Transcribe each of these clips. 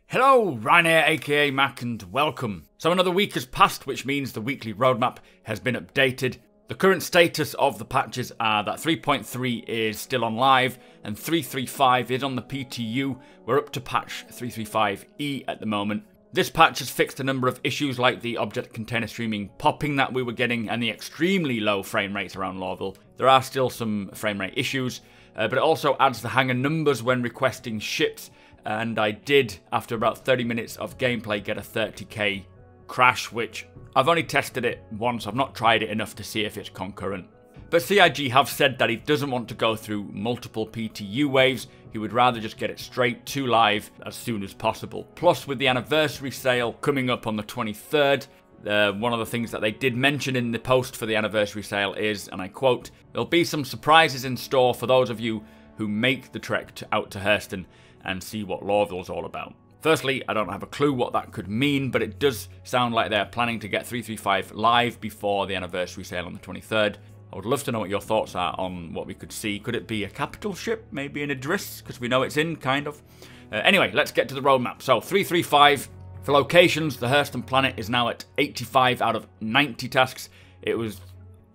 Hello, Ryan here, aka Mac, and welcome. So another week has passed, which means the weekly roadmap has been updated. The current status of the patches are that 3.3 is still on live, and 3.3.5 is on the PTU. We're up to patch 3.3.5e at the moment. This patch has fixed a number of issues like the object container streaming popping that we were getting, and the extremely low frame rates around Lawville. There are still some frame rate issues, but it also adds the hanger numbers when requesting ships. And I did, after about 30 minutes of gameplay, get a 30k crash, which I've only tested it once. I've not tried it enough to see if it's concurrent. But CIG have said that he doesn't want to go through multiple PTU waves. He would rather just get it straight to live as soon as possible. Plus, with the anniversary sale coming up on the 23rd, one of the things that they did mention in the post for the anniversary sale is, and I quote, "There'll be some surprises in store for those of you who make the trek out to Hurston and see what Lawville's all about." Firstly, I don't have a clue what that could mean, but it does sound like they're planning to get 3.3.5 live before the anniversary sale on the 23rd. I would love to know what your thoughts are on what we could see. Could it be a capital ship? Maybe an Idris? Because we know it's in, kind of. Anyway, let's get to the roadmap. So, 3.3.5. For locations, the Hurston planet is now at 85 out of 90 tasks. It was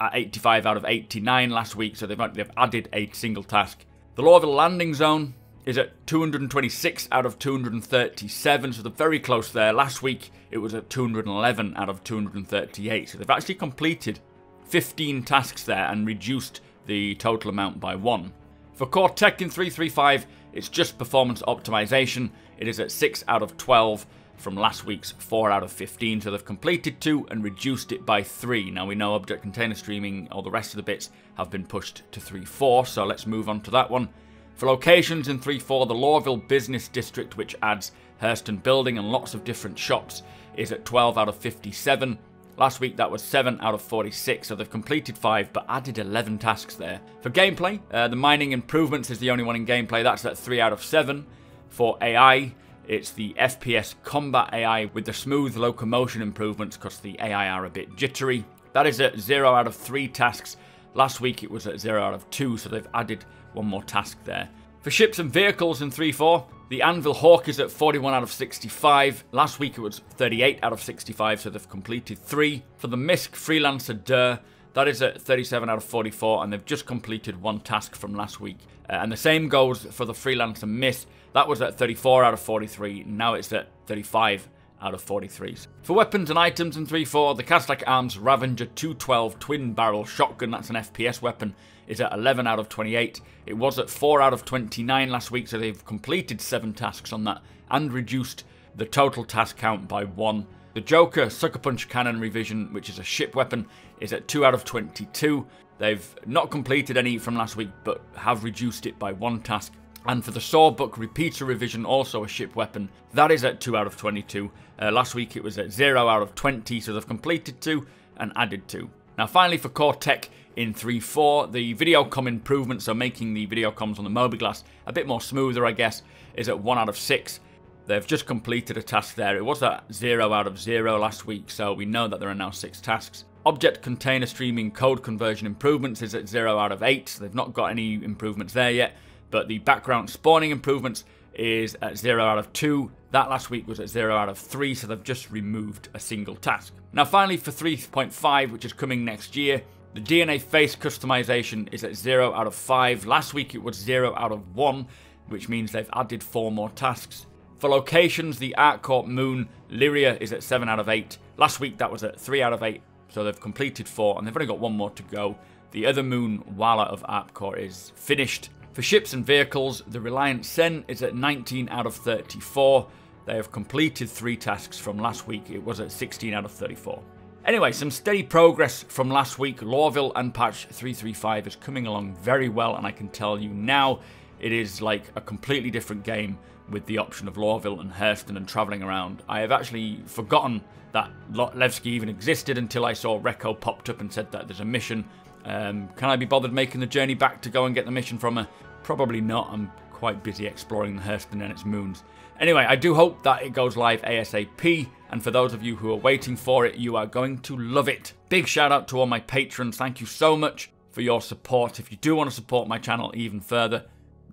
at 85 out of 89 last week, so they've added a single task. The Lawville landing zone is at 226 out of 237, so they're very close there. Last week, it was at 211 out of 238, so they've actually completed 15 tasks there and reduced the total amount by 1. For core tech in 3.3.5, it's just performance optimization. It is at 6 out of 12 from last week's 4 out of 15, so they've completed 2 and reduced it by 3. Now we know object container streaming, all the rest of the bits have been pushed to 3.4, so let's move on to that one. For locations in 3.4, the Lawville Business District, which adds Hurston Building and lots of different shops, is at 12 out of 57. Last week that was 7 out of 46, so they've completed 5 but added 11 tasks there. For gameplay, the mining improvements is the only one in gameplay, that's at 3 out of 7. For AI, it's the FPS combat AI with the smooth locomotion improvements because the AI are a bit jittery. That is at 0 out of 3 tasks. Last week it was at 0 out of 2, so they've added one more task there. For ships and vehicles in 3.4, the Anvil Hawk is at 41 out of 65. Last week it was 38 out of 65, so they've completed 3. For the Misk Freelancer Der, that is at 37 out of 44, and they've just completed 1 task from last week. And the same goes for the Freelancer Myth. That was at 34 out of 43, now it's at 35 out of 43s. For weapons and items in 3.4, the Kazakh Arms Ravager 212 twin barrel shotgun, that's an FPS weapon, is at 11 out of 28. It was at 4 out of 29 last week, so they've completed 7 tasks on that and reduced the total task count by 1. The Joker Sucker Punch Cannon revision, which is a ship weapon, is at 2 out of 22. They've not completed any from last week, but have reduced it by 1 task. And for the Sawbuck Repeater revision, also a ship weapon, that is at 2 out of 22. Last week it was at 0 out of 20, so they've completed 2 and added 2. Now finally for core tech in 3.4, the Videocom improvements, so making the Videocoms on the Mobiglass a bit more smoother, I guess, is at 1 out of 6. They've just completed a task there. It was at 0 out of 0 last week, so we know that there are now 6 tasks. Object container streaming code conversion improvements is at 0 out of 8, so they've not got any improvements there yet. But the background spawning improvements is at 0 out of 2. That last week was at 0 out of 3, so they've just removed a single task. Now finally for 3.5, which is coming next year, the DNA face customization is at 0 out of 5. Last week it was 0 out of 1, which means they've added 4 more tasks. For locations, the ArcCorp Moon Lyria is at 7 out of 8. Last week that was at 3 out of 8, so they've completed 4, and they've only got 1 more to go. The other moon, Wala of ArcCorp, is finished. For ships and vehicles, the Reliant Sen is at 19 out of 34. They have completed 3 tasks from last week. It was at 16 out of 34. Anyway, some steady progress from last week. Lawville and patch 3.3.5 is coming along very well, and I can tell you now it is like a completely different game with the option of Lawville and Hurston and travelling around. I have actually forgotten that Levski even existed until I saw Reko popped up and said that there's a mission. Can I be bothered making the journey back to go and get the mission from her? Probably not. I'm quite busy exploring the Hurston and its moons. Anyway, I do hope that it goes live ASAP, and for those of you who are waiting for it, you are going to love it. Big shout out to all my patrons. Thank you so much for your support. If you do want to support my channel even further,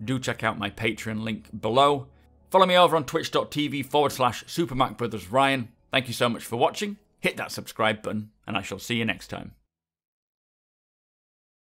do check out my Patreon link below. Follow me over on twitch.tv/supermacbrothersryan. Thank you so much for watching. Hit that subscribe button, and I shall see you next time.